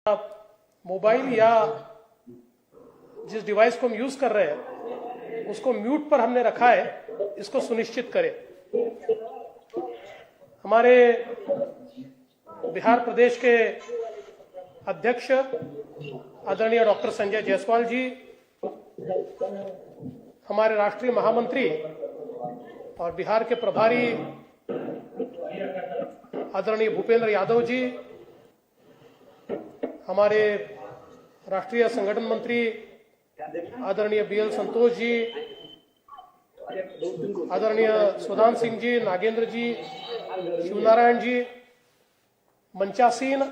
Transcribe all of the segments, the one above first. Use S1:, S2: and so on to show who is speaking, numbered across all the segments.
S1: Mobile या जिस device को हम यूज कर रहे हैं उसको म्यूट पर हमने रखा है, इसको सुनिश्चित करें। हमारे बिहार प्रदेश के अध्यक्ष आदरणीय डॉक्टर संजय जायसवाल जी, हमारे राष्ट्रीय महामंत्री और बिहार के प्रभारी आदरणीय भूपेंद्र यादव जी, हमारे राष्ट्रीय संगठन मंत्री आदरणीय बीएल संतोष जी, आदरणीय सुधान सिंह जी, नागेंद्र जी, शिवनारायण जी, मंचासीन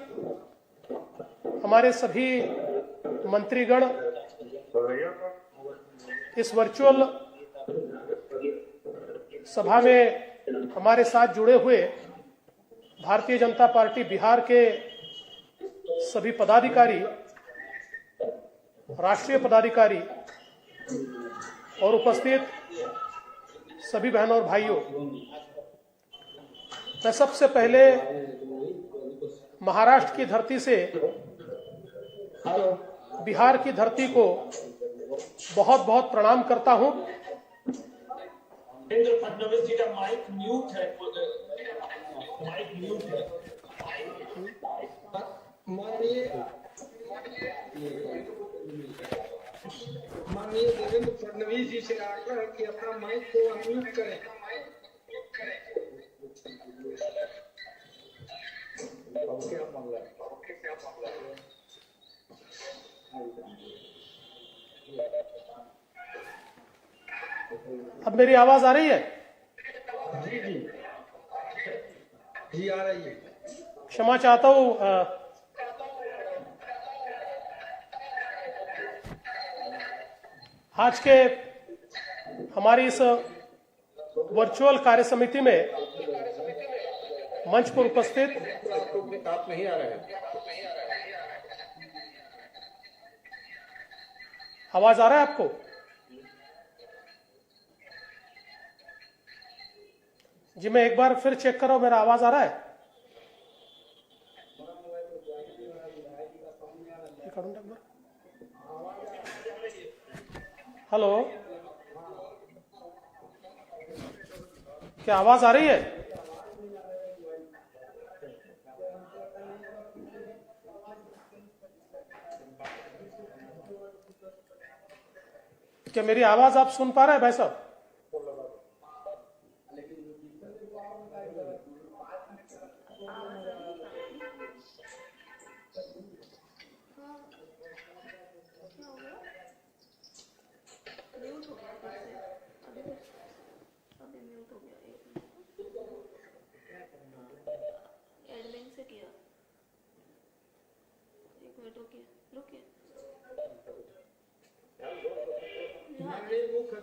S1: हमारे सभी मंत्रीगण, इस वर्चुअल सभा में हमारे साथ जुड़े हुए भारतीय जनता पार्टी बिहार के सभी पदाधिकारी, राष्ट्रीय पदाधिकारी और उपस्थित सभी बहनों और भाइयों, मैं सबसे पहले महाराष्ट्र की धरती से बिहार की धरती को बहुत बहुत प्रणाम करता हूं।
S2: फडणवीस जी का माइक म्यूट है, माइक म्यूट है। माननीय देवेंद्र फडणवीस जी से आग्रह कि अपना माइक को अनम्यूट करें।
S1: अब मेरी आवाज आ रही है?
S2: जी जी जी आ रही है।
S1: क्षमा चाहता हूं, आज के हमारी इस वर्चुअल कार्य समिति में मंच पर उपस्थित
S2: आप नहीं आ रहे हैं।
S1: आवाज आ रहा है आपको? जी, मैं एक बार फिर चेक कर रहा हूं, मेरा आवाज आ रहा है? हेलो, क्या आवाज आ रही है? क्या मेरी आवाज आप सुन पा रहे हैं भाई साहब?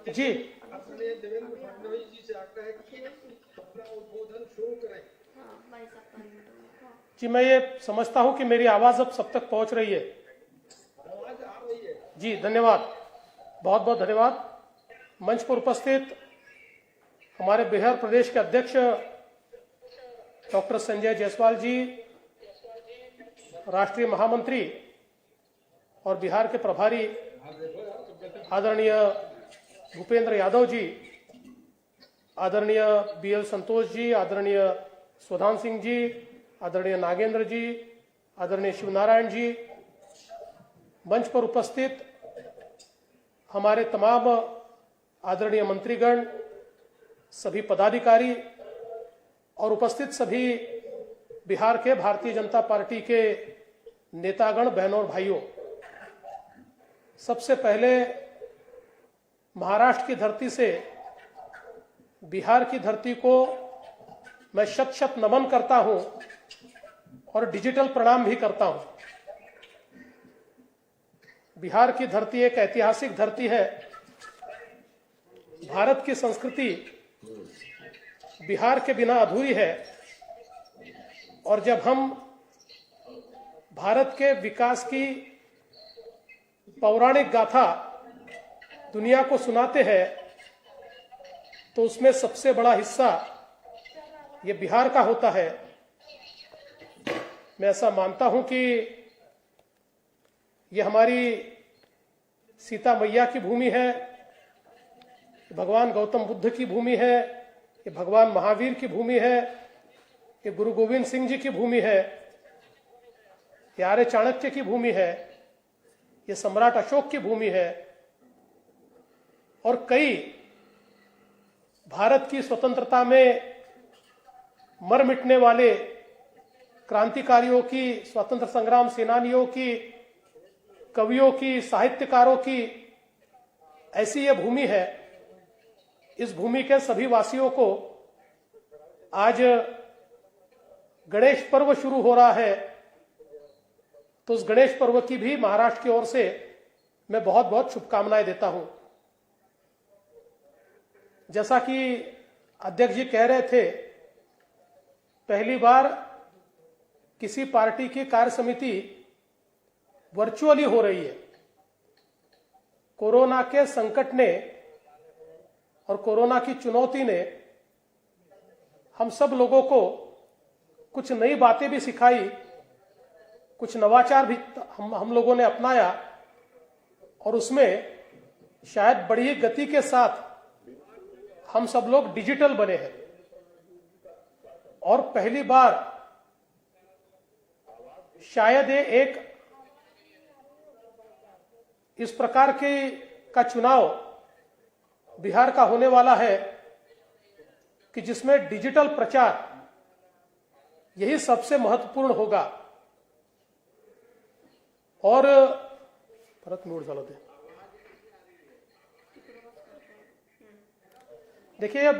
S1: जी,
S2: अपने देवेंद्र फडणवीस जी से आग्रह है कि अपना उद्बोधन शुरू करें।
S1: जी, मैं ये समझता हूं कि मेरी आवाज अब सब तक पहुंच रही है।
S2: आवाज आ रही है।
S1: जी, धन्यवाद, बहुत बहुत धन्यवाद। मंच पर उपस्थित हमारे बिहार प्रदेश के अध्यक्ष डॉक्टर संजय जायसवाल जी, राष्ट्रीय महामंत्री और बिहार के प्रभारी आदरणीय भूपेंद्र यादव जी, आदरणीय बीएल संतोष जी, आदरणीय सुधान सिंह जी, आदरणीय नागेंद्र जी, आदरणीय शिवनारायण जी, मंच पर उपस्थित हमारे तमाम आदरणीय मंत्रीगण, सभी पदाधिकारी और उपस्थित सभी बिहार के भारतीय जनता पार्टी के नेतागण, बहनों और भाइयों, सबसे पहले महाराष्ट्र की धरती से बिहार की धरती को मैं शत शत नमन करता हूं और डिजिटल प्रणाम भी करता हूं। बिहार की धरती एक ऐतिहासिक धरती है। भारत की संस्कृति बिहार के बिना अधूरी है और जब हम भारत के विकास की पौराणिक गाथा दुनिया को सुनाते हैं तो उसमें सबसे बड़ा हिस्सा ये बिहार का होता है। मैं ऐसा मानता हूं कि ये हमारी सीता मैया की भूमि है, भगवान गौतम बुद्ध की भूमि है, ये भगवान महावीर की भूमि है, ये गुरु गोविंद सिंह जी की भूमि है, ये आर्य चाणक्य की भूमि है, ये सम्राट अशोक की भूमि है। और कई भारत की स्वतंत्रता में मर मिटने वाले क्रांतिकारियों की, स्वतंत्र संग्राम सेनानियों की, कवियों की, साहित्यकारों की ऐसी ये भूमि है। इस भूमि के सभी वासियों को आज गणेश पर्व शुरू हो रहा है, तो उस गणेश पर्व की भी महाराष्ट्र की ओर से मैं बहुत बहुत शुभकामनाएं देता हूं। जैसा कि अध्यक्ष जी कह रहे थे, पहली बार किसी पार्टी की कार्य समिति वर्चुअली हो रही है। कोरोना के संकट ने और कोरोना की चुनौती ने हम सब लोगों को कुछ नई बातें भी सिखाई, कुछ नवाचार भी हम लोगों ने अपनाया, और उसमें शायद बड़ी गति के साथ हम सब लोग डिजिटल बने हैं। और पहली बार शायद ये एक इस प्रकार का चुनाव बिहार का होने वाला है कि जिसमें डिजिटल प्रचार यही सबसे महत्वपूर्ण होगा। और परत मूड झालं ते देखिए, अब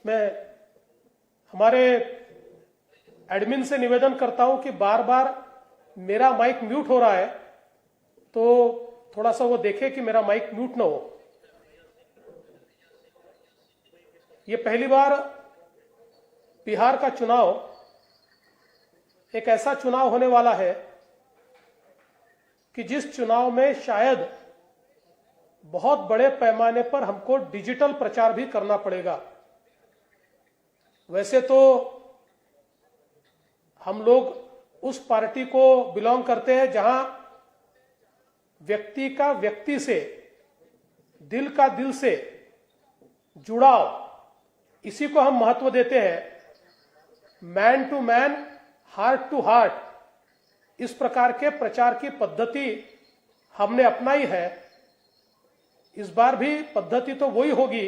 S1: मैं हमारे एडमिन से निवेदन करता हूं कि बार बार मेरा माइक म्यूट हो रहा है, तो थोड़ा सा वो देखे कि मेरा माइक म्यूट ना हो। ये पहली बार बिहार का चुनाव एक ऐसा चुनाव होने वाला है कि जिस चुनाव में शायद बहुत बड़े पैमाने पर हमको डिजिटल प्रचार भी करना पड़ेगा। वैसे तो हम लोग उस पार्टी को बिलोंग करते हैं जहां व्यक्ति का व्यक्ति से, दिल का दिल से जुड़ाव, इसी को हम महत्व देते हैं। Man to man, heart to heart, इस प्रकार के प्रचार की पद्धति हमने अपनाई है। इस बार भी पद्धति तो वही होगी,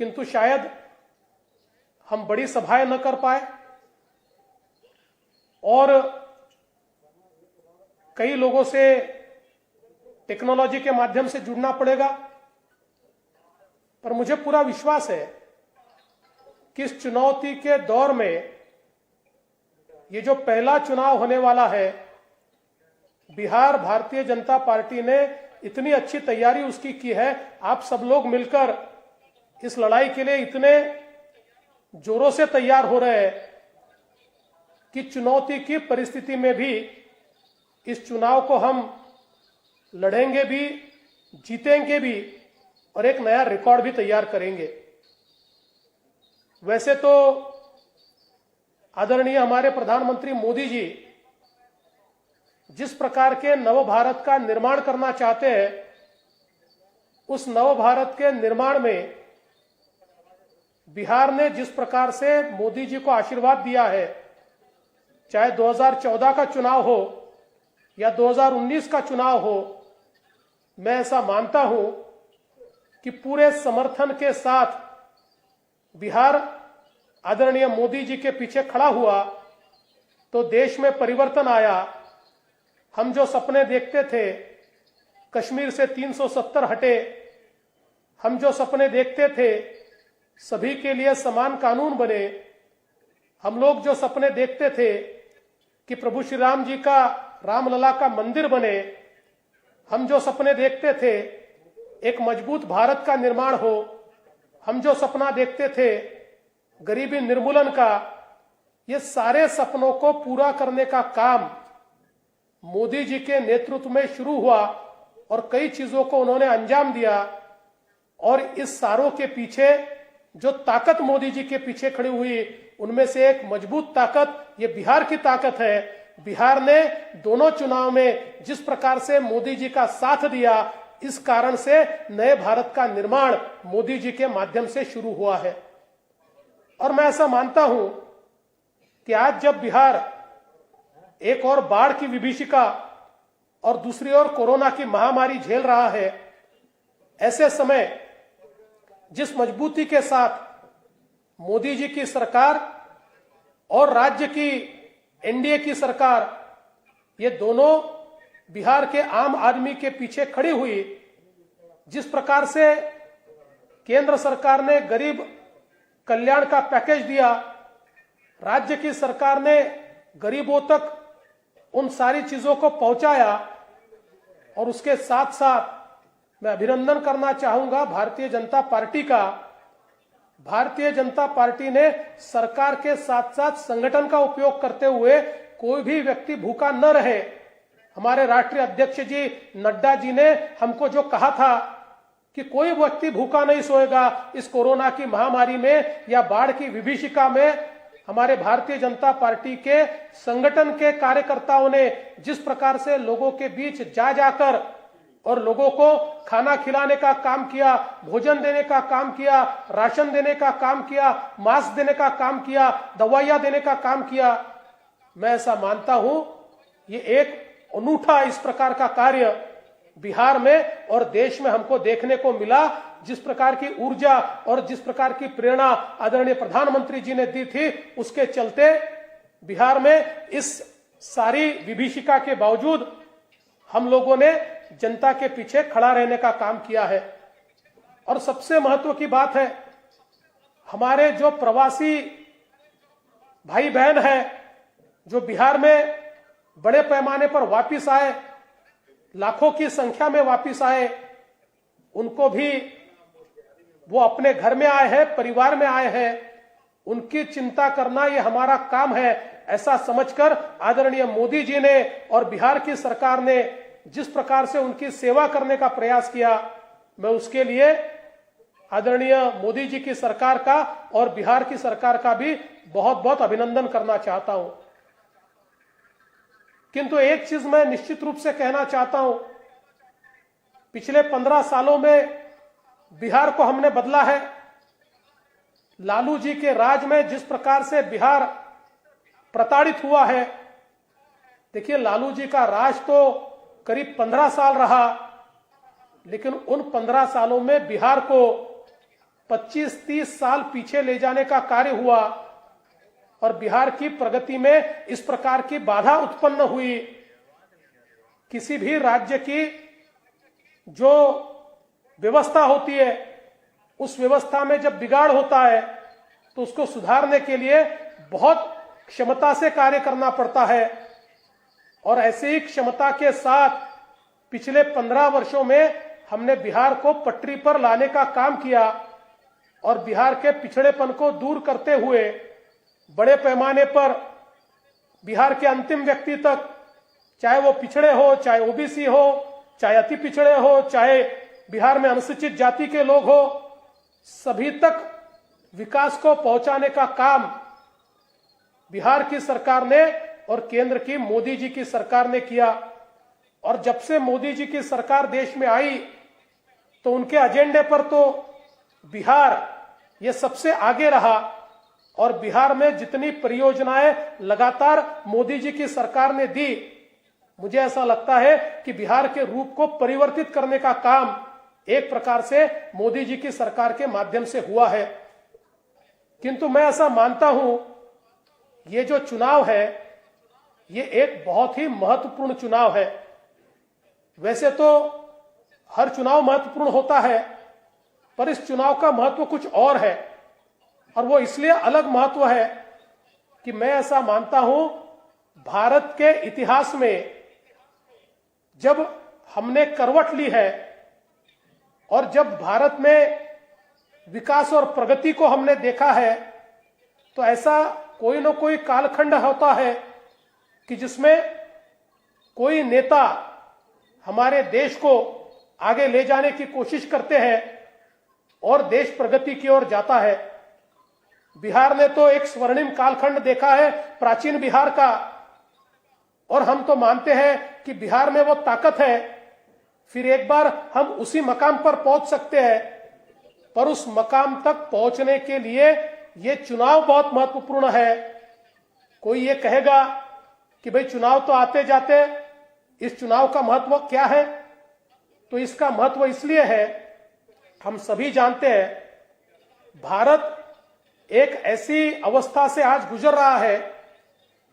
S1: किंतु शायद हम बड़ी सभाएं न कर पाए और कई लोगों से टेक्नोलॉजी के माध्यम से जुड़ना पड़ेगा। पर मुझे पूरा विश्वास है कि इस चुनौती के दौर में ये जो पहला चुनाव होने वाला है, बिहार भारतीय जनता पार्टी ने इतनी अच्छी तैयारी उसकी की है। आप सब लोग मिलकर इस लड़ाई के लिए इतने जोरों से तैयार हो रहे हैं कि चुनौती की परिस्थिति में भी इस चुनाव को हम लड़ेंगे भी, जीतेंगे भी और एक नया रिकॉर्ड भी तैयार करेंगे। वैसे तो आदरणीय हमारे प्रधानमंत्री मोदी जी जिस प्रकार के नव भारत का निर्माण करना चाहते हैं, उस नव भारत के निर्माण में बिहार ने जिस प्रकार से मोदी जी को आशीर्वाद दिया है, चाहे 2014 का चुनाव हो या 2019 का चुनाव हो, मैं ऐसा मानता हूं कि पूरे समर्थन के साथ बिहार आदरणीय मोदी जी के पीछे खड़ा हुआ तो देश में परिवर्तन आया। हम जो सपने देखते थे, कश्मीर से 370 हटे, हम जो सपने देखते थे सभी के लिए समान कानून बने, हम लोग जो सपने देखते थे कि प्रभु श्री राम जी का, रामलला का मंदिर बने, हम जो सपने देखते थे एक मजबूत भारत का निर्माण हो, हम जो सपना देखते थे गरीबी निर्मूलन का, ये सारे सपनों को पूरा करने का काम मोदी जी के नेतृत्व में शुरू हुआ और कई चीजों को उन्होंने अंजाम दिया। और इस सारों के पीछे जो ताकत मोदी जी के पीछे खड़ी हुई, उनमें से एक मजबूत ताकत ये बिहार की ताकत है। बिहार ने दोनों चुनाव में जिस प्रकार से मोदी जी का साथ दिया, इस कारण से नए भारत का निर्माण मोदी जी के माध्यम से शुरू हुआ है। और मैं ऐसा मानता हूं कि आज जब बिहार एक और बाढ़ की विभीषिका और दूसरी ओर कोरोना की महामारी झेल रहा है, ऐसे समय जिस मजबूती के साथ मोदी जी की सरकार और राज्य की एनडीए की सरकार, ये दोनों बिहार के आम आदमी के पीछे खड़ी हुई, जिस प्रकार से केंद्र सरकार ने गरीब कल्याण का पैकेज दिया, राज्य की सरकार ने गरीबों तक उन सारी चीजों को पहुंचाया। और उसके साथ साथ मैं अभिनंदन करना चाहूंगा भारतीय जनता पार्टी का। भारतीय जनता पार्टी ने सरकार के साथ साथ संगठन का उपयोग करते हुए कोई भी व्यक्ति भूखा न रहे। हमारे राष्ट्रीय अध्यक्ष जी नड्डा जी ने हमको जो कहा था कि कोई व्यक्ति भूखा नहीं सोएगा इस कोरोना की महामारी में या बाढ़ की विभीषिका में, हमारे भारतीय जनता पार्टी के संगठन के कार्यकर्ताओं ने जिस प्रकार से लोगों के बीच जा जाकर और लोगों को खाना खिलाने का काम किया, भोजन देने का काम किया, राशन देने का काम किया, मास्क देने का काम किया, दवाइयां देने का काम किया, मैं ऐसा मानता हूं ये एक अनूठा इस प्रकार का कार्य बिहार में और देश में हमको देखने को मिला। जिस प्रकार की ऊर्जा और जिस प्रकार की प्रेरणा आदरणीय प्रधानमंत्री जी ने दी थी, उसके चलते बिहार में इस सारी विभीषिका के बावजूद हम लोगों ने जनता के पीछे खड़ा रहने का काम किया है। और सबसे महत्व की बात है, हमारे जो प्रवासी भाई बहन हैं जो बिहार में बड़े पैमाने पर वापिस आए, लाखों की संख्या में वापिस आए, उनको भी वो अपने घर में आए हैं, परिवार में आए हैं, उनकी चिंता करना ये हमारा काम है, ऐसा समझकर आदरणीय मोदी जी ने और बिहार की सरकार ने जिस प्रकार से उनकी सेवा करने का प्रयास किया, मैं उसके लिए आदरणीय मोदी जी की सरकार का और बिहार की सरकार का भी बहुत बहुत अभिनंदन करना चाहता हूं। किंतु एक चीज मैं निश्चित रूप से कहना चाहता हूं, पिछले 15 सालों में बिहार को हमने बदला है। लालू जी के राज में जिस प्रकार से बिहार प्रताड़ित हुआ है, देखिए लालू जी का राज तो करीब 15 साल रहा, लेकिन उन 15 सालों में बिहार को 25-30 साल पीछे ले जाने का कार्य हुआ और बिहार की प्रगति में इस प्रकार की बाधा उत्पन्न हुई। किसी भी राज्य की जो व्यवस्था होती है, उस व्यवस्था में जब बिगाड़ होता है तो उसको सुधारने के लिए बहुत क्षमता से कार्य करना पड़ता है। और ऐसे ही क्षमता के साथ पिछले 15 वर्षों में हमने बिहार को पटरी पर लाने का काम किया और बिहार के पिछड़ेपन को दूर करते हुए बड़े पैमाने पर बिहार के अंतिम व्यक्ति तक, चाहे वो पिछड़े हो, चाहे ओबीसी हो, चाहे अति पिछड़े हो, चाहे बिहार में अनुसूचित जाति के लोग हो, सभी तक विकास को पहुंचाने का काम बिहार की सरकार ने और केंद्र की मोदी जी की सरकार ने किया। और जब से मोदी जी की सरकार देश में आई तो उनके एजेंडे पर तो बिहार ये सबसे आगे रहा और बिहार में जितनी परियोजनाएं लगातार मोदी जी की सरकार ने दी, मुझे ऐसा लगता है कि बिहार के रूप को परिवर्तित करने का काम एक प्रकार से मोदी जी की सरकार के माध्यम से हुआ है। किंतु मैं ऐसा मानता हूं, ये जो चुनाव है ये एक बहुत ही महत्वपूर्ण चुनाव है। वैसे तो हर चुनाव महत्वपूर्ण होता है, पर इस चुनाव का महत्व कुछ और है और वो इसलिए अलग महत्व है कि मैं ऐसा मानता हूं, भारत के इतिहास में जब हमने करवट ली है और जब भारत में विकास और प्रगति को हमने देखा है, तो ऐसा कोई ना कोई कालखंड होता है कि जिसमें कोई नेता हमारे देश को आगे ले जाने की कोशिश करते हैं और देश प्रगति की ओर जाता है। बिहार ने तो एक स्वर्णिम कालखंड देखा है प्राचीन बिहार का, और हम तो मानते हैं कि बिहार में वो ताकत है, फिर एक बार हम उसी मकाम पर पहुंच सकते हैं। पर उस मकाम तक पहुंचने के लिए ये चुनाव बहुत महत्वपूर्ण है। कोई ये कहेगा कि भाई चुनाव तो आते जाते, इस चुनाव का महत्व क्या है? तो इसका महत्व इसलिए है, हम सभी जानते हैं भारत एक ऐसी अवस्था से आज गुजर रहा है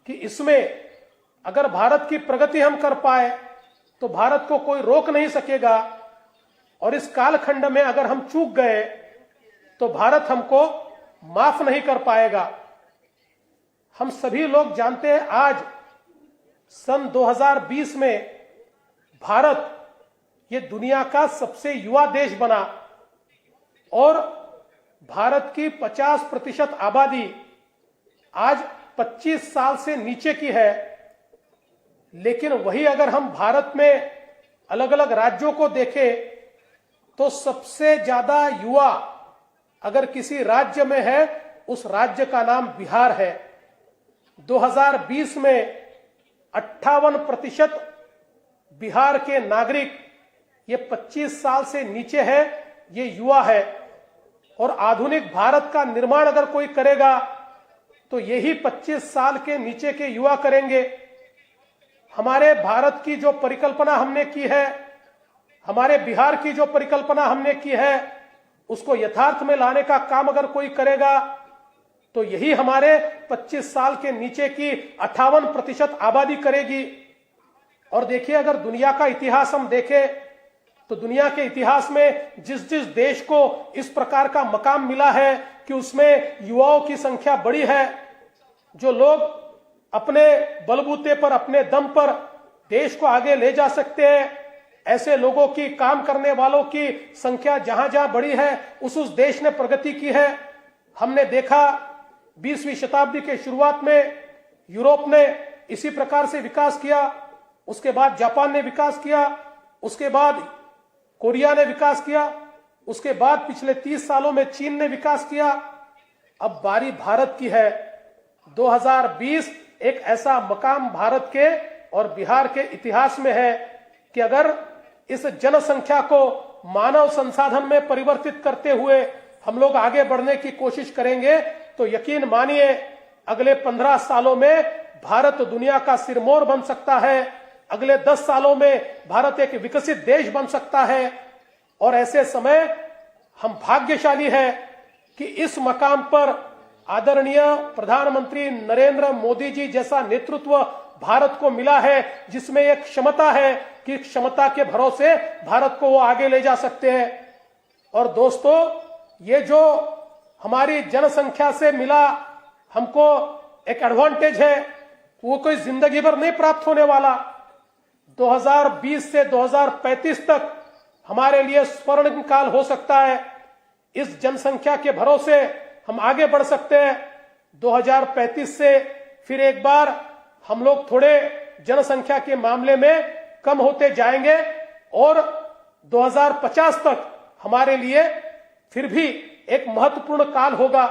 S1: कि इसमें अगर भारत की प्रगति हम कर पाए तो भारत को कोई रोक नहीं सकेगा, और इस कालखंड में अगर हम चूक गए तो भारत हमको माफ नहीं कर पाएगा। हम सभी लोग जानते हैं आज सन 2020 में भारत ये दुनिया का सबसे युवा देश बना, और भारत की 50% आबादी आज 25 साल से नीचे की है। लेकिन वही अगर हम भारत में अलग अलग राज्यों को देखें तो सबसे ज्यादा युवा अगर किसी राज्य में है, उस राज्य का नाम बिहार है। 2020 में 58% बिहार के नागरिक ये 25 साल से नीचे है, ये युवा है। और आधुनिक भारत का निर्माण अगर कोई करेगा तो यही 25 साल के नीचे के युवा करेंगे। हमारे भारत की जो परिकल्पना हमने की है, हमारे बिहार की जो परिकल्पना हमने की है, उसको यथार्थ में लाने का काम अगर कोई करेगा तो यही हमारे 25 साल के नीचे की 58% आबादी करेगी। और देखिए, अगर दुनिया का इतिहास हम देखें तो दुनिया के इतिहास में जिस जिस देश को इस प्रकार का मकाम मिला है कि उसमें युवाओं की संख्या बड़ी है, जो लोग अपने बलबूते पर, अपने दम पर देश को आगे ले जा सकते हैं, ऐसे लोगों की, काम करने वालों की संख्या जहां जहां बड़ी है उस देश ने प्रगति की है। हमने देखा 20वीं शताब्दी के शुरुआत में यूरोप ने इसी प्रकार से विकास किया, उसके बाद जापान ने विकास किया, उसके बाद कोरिया ने विकास किया, उसके बाद पिछले 30 सालों में चीन ने विकास किया। अब बारी भारत की है। 2020 एक ऐसा मकाम भारत के और बिहार के इतिहास में है कि अगर इस जनसंख्या को मानव संसाधन में परिवर्तित करते हुए हम लोग आगे बढ़ने की कोशिश करेंगे तो यकीन मानिए अगले 15 सालों में भारत दुनिया का सिरमौर बन सकता है। अगले 10 सालों में भारत एक विकसित देश बन सकता है। और ऐसे समय हम भाग्यशाली है कि इस मकाम पर आदरणीय प्रधानमंत्री नरेंद्र मोदी जी जैसा नेतृत्व भारत को मिला है, जिसमें एक क्षमता है कि क्षमता के भरोसे भारत को वो आगे ले जा सकते हैं। और दोस्तों, ये जो हमारी जनसंख्या से मिला हमको एक एडवांटेज है, वो कोई जिंदगी भर नहीं प्राप्त होने वाला। 2020 से 2035 तक हमारे लिए स्वर्णिम काल हो सकता है। इस जनसंख्या के भरोसे हम आगे बढ़ सकते हैं। 2035 से फिर एक बार हम लोग थोड़े जनसंख्या के मामले में कम होते जाएंगे और 2050 तक हमारे लिए फिर भी एक महत्वपूर्ण काल होगा।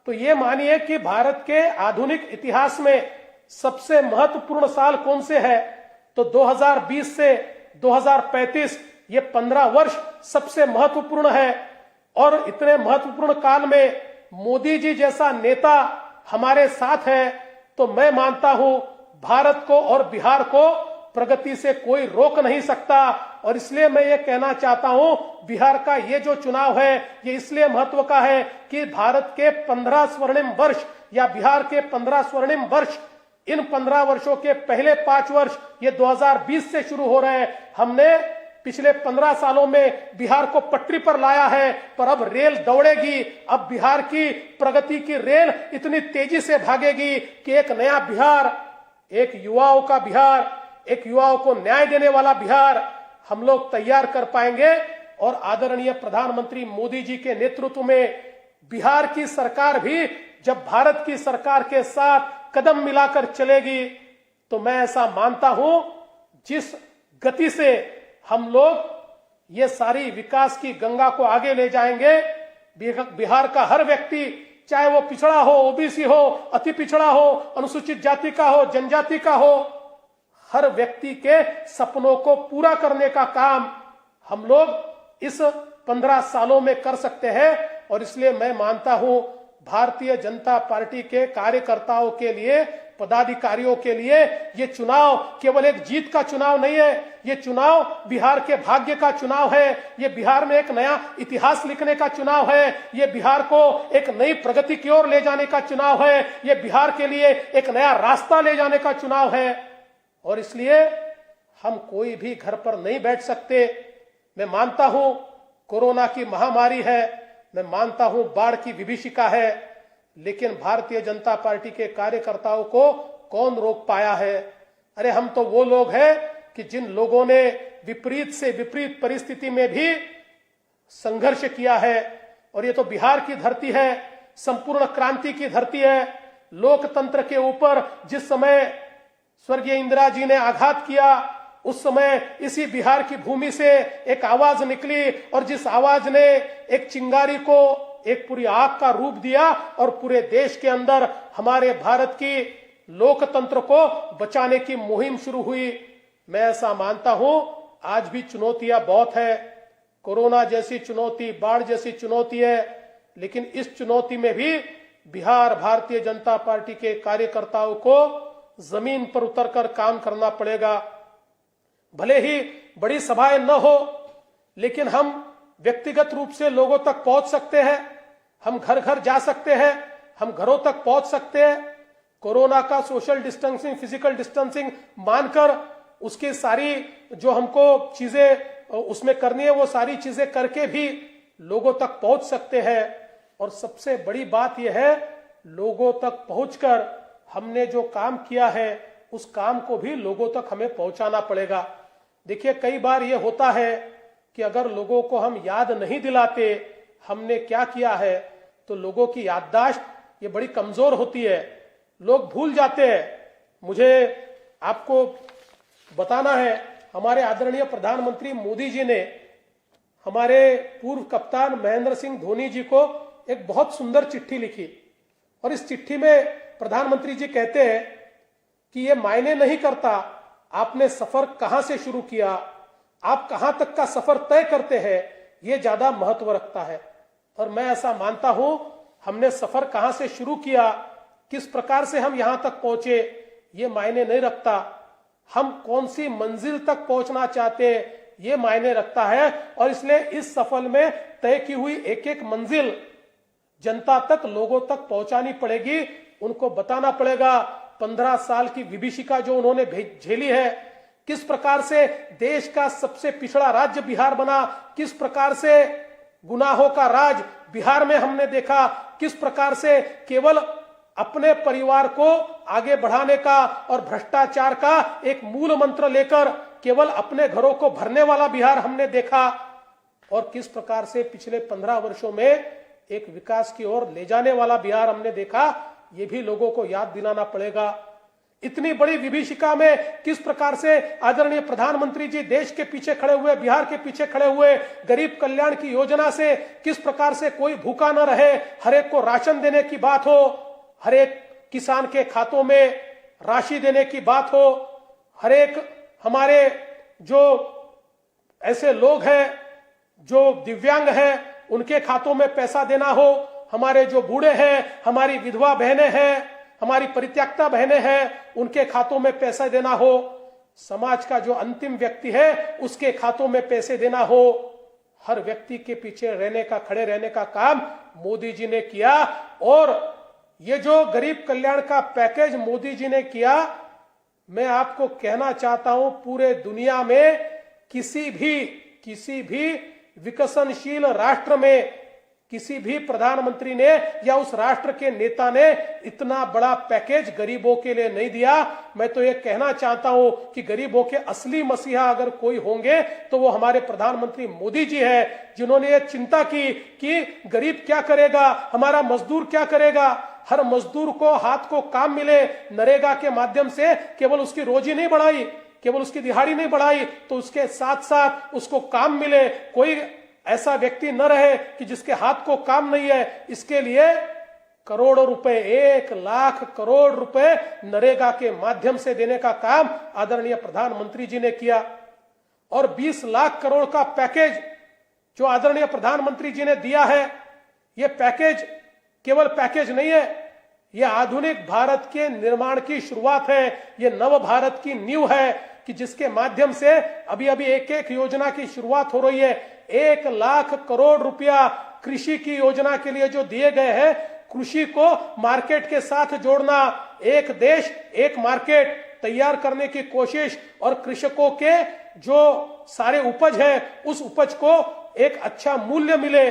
S1: तो ये मानिए कि भारत के आधुनिक इतिहास में सबसे महत्वपूर्ण साल कौन से है, तो 2020 से 2035 ये 15 वर्ष सबसे महत्वपूर्ण है। और इतने महत्वपूर्ण काल में मोदी जी जैसा नेता हमारे साथ है तो मैं मानता हूं भारत को और बिहार को प्रगति से कोई रोक नहीं सकता। और इसलिए मैं ये कहना चाहता हूं, बिहार का ये जो चुनाव है ये इसलिए महत्व का है कि भारत के 15 स्वर्णिम वर्ष या बिहार के 15 स्वर्णिम वर्ष, इन 15 वर्षों के पहले 5 वर्ष ये 2020 से शुरू हो रहे हैं। हमने पिछले 15 सालों में बिहार को पटरी पर लाया है, पर अब रेल दौड़ेगी। अब बिहार की प्रगति की रेल इतनी तेजी से भागेगी कि एक नया बिहार, एक युवाओं का बिहार, एक युवाओं को न्याय देने वाला बिहार हम लोग तैयार कर पाएंगे। और आदरणीय प्रधानमंत्री मोदी जी के नेतृत्व में बिहार की सरकार भी जब भारत की सरकार के साथ कदम मिलाकर चलेगी तो मैं ऐसा मानता हूं जिस गति से हम लोग ये सारी विकास की गंगा को आगे ले जाएंगे, बिहार का हर व्यक्ति, चाहे वो पिछड़ा हो, ओबीसी हो, अति पिछड़ा हो, अनुसूचित जाति का हो, जनजाति का हो, हर व्यक्ति के सपनों को पूरा करने का काम हम लोग इस 15 सालों में कर सकते हैं। और इसलिए मैं मानता हूं भारतीय जनता पार्टी के कार्यकर्ताओं के लिए, पदाधिकारियों के लिए ये चुनाव केवल एक जीत का चुनाव नहीं है, ये चुनाव बिहार के भाग्य का चुनाव है, ये बिहार में एक नया इतिहास लिखने का चुनाव है, ये बिहार को एक नई प्रगति की ओर ले जाने का चुनाव है, ये बिहार के लिए एक नया रास्ता ले जाने का चुनाव है। और इसलिए हम कोई भी घर पर नहीं बैठ सकते। मैं मानता हूं कोरोना की महामारी है, मैं मानता हूं बाढ़ की विभीषिका है, लेकिन भारतीय जनता पार्टी के कार्यकर्ताओं को कौन रोक पाया है? अरे हम तो वो लोग हैं कि जिन लोगों ने विपरीत से विपरीत परिस्थिति में भी संघर्ष किया है। और ये तो बिहार की धरती है, संपूर्ण क्रांति की धरती है। लोकतंत्र के ऊपर जिस समय स्वर्गीय इंदिरा जी ने आघात किया, उस समय इसी बिहार की भूमि से एक आवाज निकली, और जिस आवाज ने एक चिंगारी को एक पूरी आग का रूप दिया और पूरे देश के अंदर हमारे भारत की लोकतंत्र को बचाने की मुहिम शुरू हुई। मैं ऐसा मानता हूं आज भी चुनौतियां बहुत है, कोरोना जैसी चुनौती, बाढ़ जैसी चुनौती है, लेकिन इस चुनौती में भी बिहार भारतीय जनता पार्टी के कार्यकर्ताओं को जमीन पर उतरकर काम करना पड़ेगा। भले ही बड़ी सभाएं न हो, लेकिन हम व्यक्तिगत रूप से लोगों तक पहुंच सकते हैं, हम घर घर जा सकते हैं, हम घरों तक पहुंच सकते हैं। कोरोना का सोशल डिस्टेंसिंग, फिजिकल डिस्टेंसिंग मानकर उसकी सारी जो हमको चीजें उसमें करनी है वो सारी चीजें करके भी लोगों तक पहुंच सकते हैं। और सबसे बड़ी बात यह है, लोगों तक पहुंचकर हमने जो काम किया है उस काम को भी लोगों तक हमें पहुंचाना पड़ेगा। देखिए, कई बार ये होता है कि अगर लोगों को हम याद नहीं दिलाते हमने क्या किया है, तो लोगों की याददाश्त ये बड़ी कमजोर होती है, लोग भूल जाते हैं। मुझे आपको बताना है, हमारे आदरणीय प्रधानमंत्री मोदी जी ने हमारे पूर्व कप्तान महेंद्र सिंह धोनी जी को एक बहुत सुंदर चिट्ठी लिखी, और इस चिट्ठी में प्रधानमंत्री जी कहते हैं कि ये मायने नहीं करता आपने सफर कहां से शुरू किया, आप कहां तक का सफर तय करते हैं, ये ज्यादा महत्व रखता है। और मैं ऐसा मानता हूं, हमने सफर कहां से शुरू किया, किस प्रकार से हम यहां तक पहुंचे, ये मायने नहीं रखता, हम कौन सी मंजिल तक पहुंचना चाहते हैं ये मायने रखता है। और इसलिए इस सफर में तय की हुई एक एक मंजिल जनता तक, लोगों तक पहुंचानी पड़ेगी, उनको बताना पड़ेगा 15 साल की विभीषिका जो उन्होंने झेली है, किस प्रकार से देश का सबसे पिछड़ा राज्य बिहार बना, किस प्रकार से गुनाहों का राज बिहार में हमने देखा, किस प्रकार से केवल अपने परिवार को आगे बढ़ाने का और भ्रष्टाचार का एक मूल मंत्र लेकर केवल अपने घरों को भरने वाला बिहार हमने देखा, और किस प्रकार से पिछले 15 वर्षों में एक विकास की ओर ले जाने वाला बिहार हमने देखा, ये भी लोगों को याद दिलाना पड़ेगा। इतनी बड़ी विभीषिका में किस प्रकार से आदरणीय प्रधानमंत्री जी देश के पीछे खड़े हुए, बिहार के पीछे खड़े हुए, गरीब कल्याण की योजना से किस प्रकार से कोई भूखा न रहे, हर एक को राशन देने की बात हो, हर एक किसान के खातों में राशि देने की बात हो, हर एक हमारे जो ऐसे लोग हैं जो दिव्यांग हैं उनके खातों में पैसा देना हो, हमारे जो बूढ़े हैं, हमारी विधवा बहनें हैं, हमारी परित्यक्ता बहनें हैं, उनके खातों में पैसा देना हो, समाज का जो अंतिम व्यक्ति है उसके खातों में पैसे देना हो, हर व्यक्ति के पीछे खड़े रहने का काम मोदी जी ने किया। और ये जो गरीब कल्याण का पैकेज मोदी जी ने किया, मैं आपको कहना चाहता हूं, पूरे दुनिया में किसी भी विकसनशील राष्ट्र में किसी भी प्रधानमंत्री ने या उस राष्ट्र के नेता ने इतना बड़ा पैकेज गरीबों के लिए नहीं दिया। मैं तो ये कहना चाहता हूं कि गरीबों के असली मसीहा अगर कोई होंगे तो वो हमारे प्रधानमंत्री मोदी जी है, जिन्होंने ये चिंता की कि गरीब क्या करेगा, हमारा मजदूर क्या करेगा, हर मजदूर को हाथ को काम मिले, नरेगा के माध्यम से केवल उसकी रोजी नहीं बढ़ाई, केवल उसकी दिहाड़ी नहीं बढ़ाई, तो उसके साथ साथ उसको काम मिले। कोई ऐसा व्यक्ति न रहे कि जिसके हाथ को काम नहीं है। इसके लिए करोड़ों रुपए, 1 लाख करोड़ रुपए नरेगा के माध्यम से देने का काम आदरणीय प्रधानमंत्री जी ने किया। और 20 लाख करोड़ का पैकेज जो आदरणीय प्रधानमंत्री जी ने दिया है, यह पैकेज केवल पैकेज नहीं है, यह आधुनिक भारत के निर्माण की शुरुआत है। यह नव भारत की नींव है कि जिसके माध्यम से अभी अभी एक एक योजना की शुरुआत हो रही है। 1 लाख करोड़ रुपया कृषि की योजना के लिए जो दिए गए हैं, कृषि को मार्केट के साथ जोड़ना, एक देश एक मार्केट तैयार करने की कोशिश, और कृषकों के जो सारे उपज है उस उपज को एक अच्छा मूल्य मिले।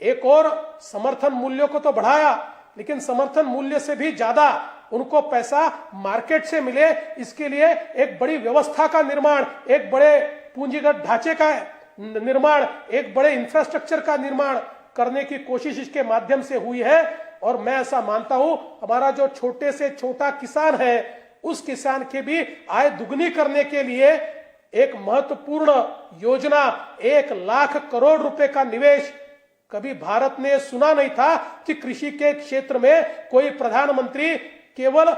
S1: एक और समर्थन मूल्यों को तो बढ़ाया, लेकिन समर्थन मूल्य से भी ज्यादा उनको पैसा मार्केट से मिले, इसके लिए एक बड़ी व्यवस्था का निर्माण, एक बड़े पूंजीगत ढांचे का निर्माण, एक बड़े इंफ्रास्ट्रक्चर का निर्माण करने की कोशिश इसके माध्यम से हुई है। और मैं ऐसा मानता हूं, हमारा जो छोटे से छोटा किसान है, उस किसान के भी आय दुगनी करने के लिए एक महत्वपूर्ण योजना, 1 लाख करोड़ रुपए का निवेश। कभी भारत ने सुना नहीं था कि कृषि के क्षेत्र में कोई प्रधानमंत्री केवल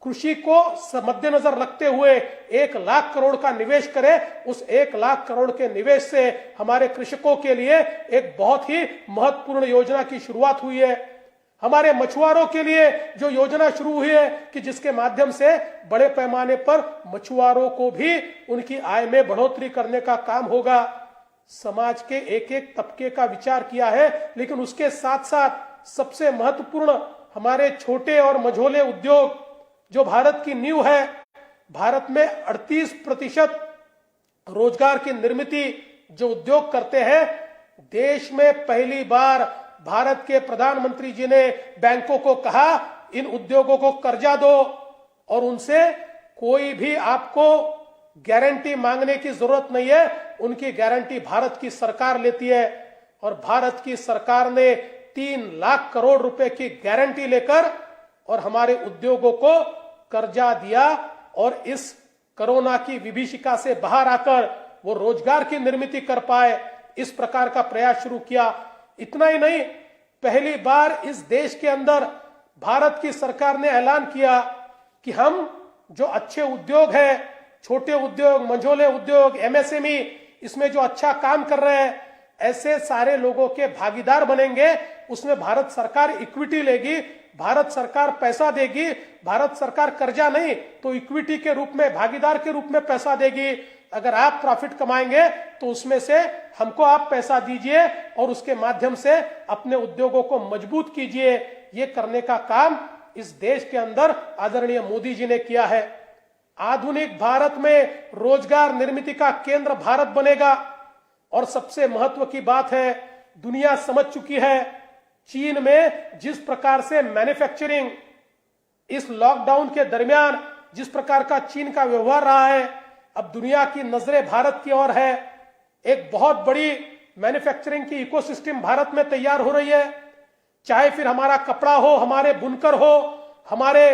S1: कृषि को मद्देनजर रखते हुए 1 लाख करोड़ का निवेश करे। उस 1 लाख करोड़ के निवेश से हमारे कृषकों के लिए एक बहुत ही महत्वपूर्ण योजना की शुरुआत हुई है। हमारे मछुआरों के लिए जो योजना शुरू हुई है कि जिसके माध्यम से बड़े पैमाने पर मछुआरों को भी उनकी आय में बढ़ोतरी करने का काम होगा। समाज के एक एक तबके का विचार किया है, लेकिन उसके साथ साथ सबसे महत्वपूर्ण हमारे छोटे और मझोले उद्योग जो भारत की नींव है। भारत में 38% रोजगार की निर्मित जो उद्योग करते हैं। देश में पहली बार भारत के प्रधानमंत्री जी ने बैंकों को कहा, इन उद्योगों को कर्जा दो, और उनसे कोई भी आपको गारंटी मांगने की जरूरत नहीं है, उनकी गारंटी भारत की सरकार लेती है। और भारत की सरकार ने 3 लाख करोड़ रुपए की गारंटी लेकर और हमारे उद्योगों को कर्जा दिया, और इस कोरोना की विभीषिका से बाहर आकर वो रोजगार की निर्मित कर पाए, इस प्रकार का प्रयास शुरू किया। इतना ही नहीं, पहली बार इस देश के अंदर भारत की सरकार ने ऐलान किया कि हम जो अच्छे उद्योग है, छोटे उद्योग, मंझोले उद्योग, एमएसएमई, इसमें जो अच्छा काम कर रहे हैं, ऐसे सारे लोगों के भागीदार बनेंगे। उसमें भारत सरकार इक्विटी लेगी, भारत सरकार पैसा देगी, भारत सरकार कर्जा नहीं तो इक्विटी के रूप में, भागीदार के रूप में पैसा देगी। अगर आप प्रॉफिट कमाएंगे तो उसमें से हमको आप पैसा दीजिए और उसके माध्यम से अपने उद्योगों को मजबूत कीजिए। ये करने का काम इस देश के अंदर आदरणीय मोदी जी ने किया है। आधुनिक भारत में रोजगार निर्मित का केंद्र भारत बनेगा। और सबसे महत्व की बात है, दुनिया समझ चुकी है चीन में जिस प्रकार से मैन्युफैक्चरिंग इस लॉकडाउन के दरमियान जिस प्रकार का चीन का व्यवहार रहा है, अब दुनिया की नजरें भारत की ओर है। एक बहुत बड़ी मैन्युफैक्चरिंग की इकोसिस्टम भारत में तैयार हो रही है। चाहे फिर हमारा कपड़ा हो, हमारे बुनकर हो, हमारे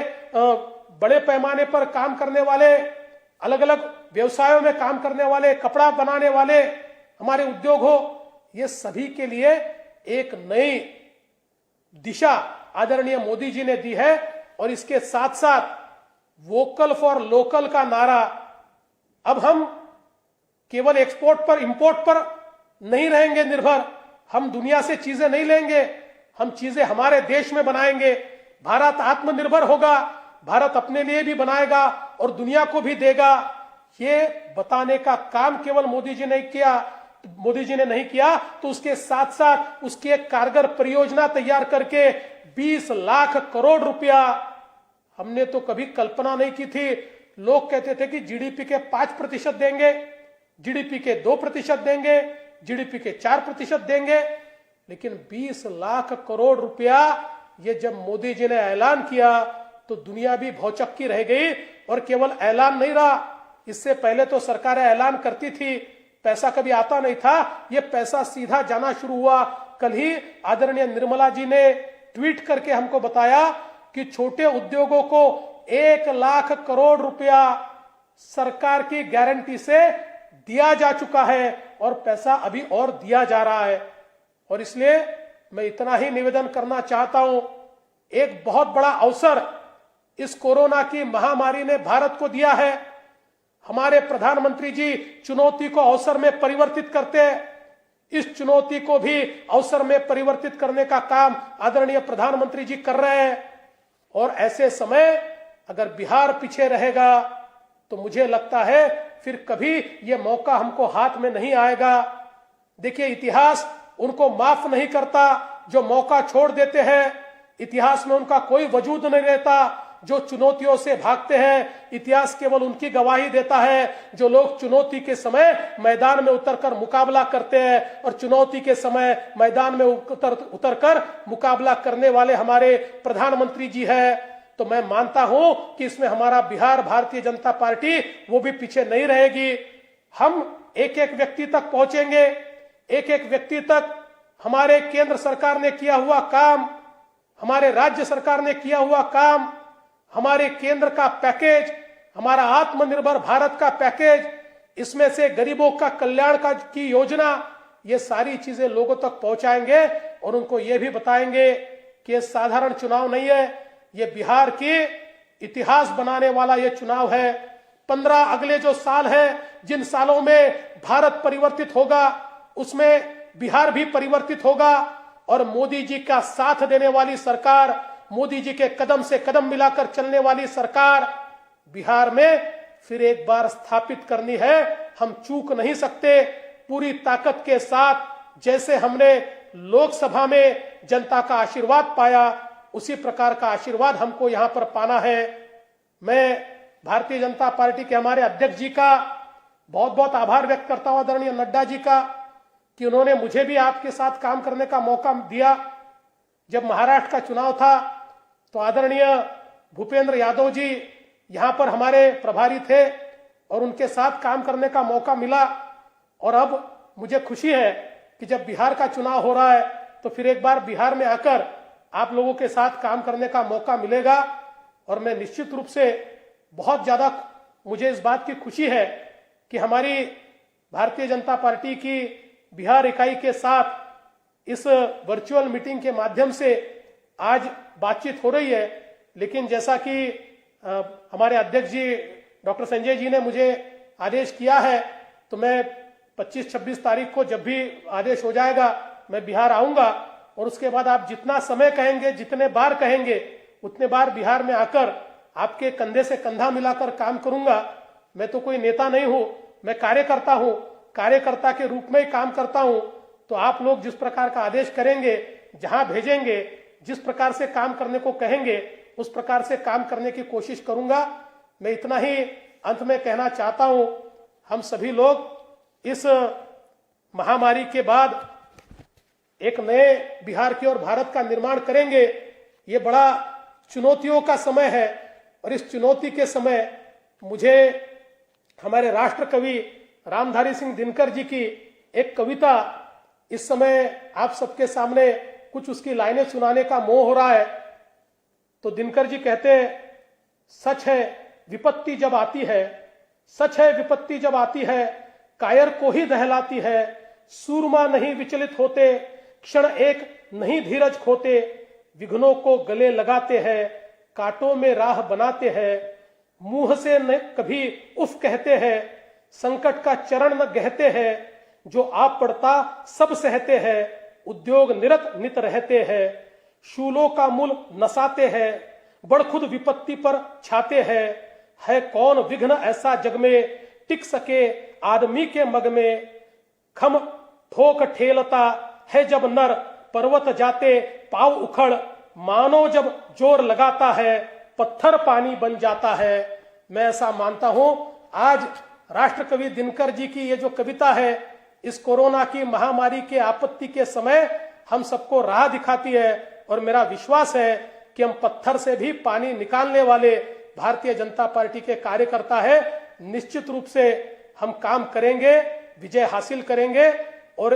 S1: बड़े पैमाने पर काम करने वाले, अलग अलग व्यवसायों में काम करने वाले, कपड़ा बनाने वाले हमारे उद्योग हो, ये सभी के लिए एक नई दिशा आदरणीय मोदी जी ने दी है। और इसके साथ साथ वोकल फॉर लोकल का नारा, अब हम केवल एक्सपोर्ट पर, इंपोर्ट पर नहीं रहेंगे निर्भर। हम दुनिया से चीजें नहीं लेंगे, हम चीजें हमारे देश में बनाएंगे। भारत आत्मनिर्भर होगा, भारत अपने लिए भी बनाएगा और दुनिया को भी देगा। ये बताने का काम केवल मोदी जी ने नहीं किया, तो उसके साथ साथ उसकी एक कारगर परियोजना तैयार करके 20 लाख करोड़ रुपया, हमने तो कभी कल्पना नहीं की थी। लोग कहते थे कि जीडीपी के 5% देंगे, जीडीपी के 2% देंगे, जीडीपी के 4% देंगे, लेकिन 20 लाख करोड़ रुपया ये जब मोदी जी ने ऐलान किया तो दुनिया भी भौचक्की रह गई। और केवल ऐलान नहीं रहा, इससे पहले तो सरकारें ऐलान करती थी, पैसा कभी आता नहीं था, ये पैसा सीधा जाना शुरू हुआ। कल ही आदरणीय निर्मला जी ने ट्वीट करके हमको बताया कि छोटे उद्योगों को 1 लाख करोड़ रुपया सरकार की गारंटी से दिया जा चुका है और पैसा अभी और दिया जा रहा है। और इसलिए मैं इतना ही निवेदन करना चाहता हूं, एक बहुत बड़ा अवसर इस कोरोना की महामारी ने भारत को दिया है। हमारे प्रधानमंत्री जी चुनौती को अवसर में परिवर्तित करते हैं, इस चुनौती को भी अवसर में परिवर्तित करने का काम आदरणीय प्रधानमंत्री जी कर रहे हैं। और ऐसे समय अगर बिहार पीछे रहेगा तो मुझे लगता है फिर कभी यह मौका हमको हाथ में नहीं आएगा। देखिए, इतिहास उनको माफ नहीं करता जो मौका छोड़ देते हैं, इतिहास में उनका कोई वजूद नहीं रहता जो चुनौतियों से भागते हैं। इतिहास केवल उनकी गवाही देता है जो लोग चुनौती के समय मैदान में उतरकर मुकाबला करते हैं, और चुनौती के समय मैदान में उतरकर मुकाबला करने वाले हमारे प्रधानमंत्री जी हैं। तो मैं मानता हूं कि इसमें हमारा बिहार भारतीय जनता पार्टी वो भी पीछे नहीं रहेगी। हम एक एक व्यक्ति तक पहुंचेंगे, एक एक व्यक्ति तक हमारे केंद्र सरकार ने किया हुआ काम, हमारे राज्य सरकार ने किया हुआ काम, हमारे केंद्र का पैकेज, हमारा आत्मनिर्भर भारत का पैकेज, इसमें से गरीबों का कल्याण की योजना, ये सारी चीजें लोगों तक पहुंचाएंगे और उनको ये भी बताएंगे कि ये साधारण चुनाव नहीं है, ये बिहार की इतिहास बनाने वाला ये चुनाव है। 15 अगले जो साल है, जिन सालों में भारत परिवर्तित होगा उसमें बिहार भी परिवर्तित होगा, और मोदी जी का साथ देने वाली सरकार, मोदी जी के कदम से कदम मिलाकर चलने वाली सरकार बिहार में फिर एक बार स्थापित करनी है। हम चूक नहीं सकते। पूरी ताकत के साथ जैसे हमने लोकसभा में जनता का आशीर्वाद पाया, उसी प्रकार का आशीर्वाद हमको यहां पर पाना है। मैं भारतीय जनता पार्टी के हमारे अध्यक्ष जी का बहुत बहुत आभार व्यक्त करता हूं, आदरणीय नड्डा जी का, कि उन्होंने मुझे भी आपके साथ काम करने का मौका दिया। जब महाराष्ट्र का चुनाव था तो आदरणीय भूपेंद्र यादव जी यहां पर हमारे प्रभारी थे और उनके साथ काम करने का मौका मिला। और अब मुझे खुशी है कि जब बिहार का चुनाव हो रहा है तो फिर एक बार बिहार में आकर आप लोगों के साथ काम करने का मौका मिलेगा। और मैं निश्चित रूप से बहुत ज्यादा मुझे इस बात की खुशी है कि हमारी भारतीय जनता पार्टी की बिहार इकाई के साथ इस वर्चुअल मीटिंग के माध्यम से आज बातचीत हो रही है। लेकिन जैसा कि हमारे अध्यक्ष जी डॉक्टर संजय जी ने मुझे आदेश किया है, तो मैं 25-26 तारीख को जब भी आदेश हो जाएगा मैं बिहार आऊंगा, और उसके बाद आप जितना समय कहेंगे, जितने बार कहेंगे, उतने बार बिहार में आकर आपके कंधे से कंधा मिलाकर काम करूंगा। मैं तो कोई नेता नहीं हूं, मैं कार्यकर्ता हूं, कार्यकर्ता के रूप में ही काम करता हूं। तो आप लोग जिस प्रकार का आदेश करेंगे, जहां भेजेंगे, जिस प्रकार से काम करने को कहेंगे, उस प्रकार से काम करने की कोशिश करूंगा। मैं इतना ही अंत में कहना चाहता हूं, हम सभी लोग इस महामारी के बाद एक नए बिहार की और भारत का निर्माण करेंगे। ये बड़ा चुनौतियों का समय है, और इस चुनौती के समय मुझे हमारे राष्ट्र कवि रामधारी सिंह दिनकर जी की एक कविता इस समय आप सबके सामने कुछ उसकी लाइनें सुनाने का मोह हो रहा है। तो दिनकर जी कहते हैं, सच है विपत्ति जब आती है, सच है विपत्ति जब आती है, कायर को ही दहलाती है, सूरमा नहीं विचलित होते, क्षण एक नहीं धीरज खोते, विघ्नों को गले लगाते हैं, कांटों में राह बनाते हैं, मुंह से न कभी उफ कहते हैं, संकट का चरण न गहते हैं, जो आप पड़ता सब सहते हैं, उद्योग निरत नित रहते हैं, शूलों का मूल नसाते हैं, बड़ खुद विपत्ति पर छाते हैं, है कौन विघ्न ऐसा जग में, टिक सके आदमी के मग में, खम ठोक ठेलता है जब नर, पर्वत जाते पाव उखड़, मानो जब जोर लगाता है, पत्थर पानी बन जाता है। मैं ऐसा मानता हूं, आज राष्ट्र कवि दिनकर जी की ये जो कविता है, इस कोरोना की महामारी के आपत्ति के समय हम सबको राह दिखाती है, और मेरा विश्वास है कि हम पत्थर से भी पानी निकालने वाले भारतीय जनता पार्टी के कार्यकर्ता है। निश्चित रूप से हम काम करेंगे, विजय हासिल करेंगे, और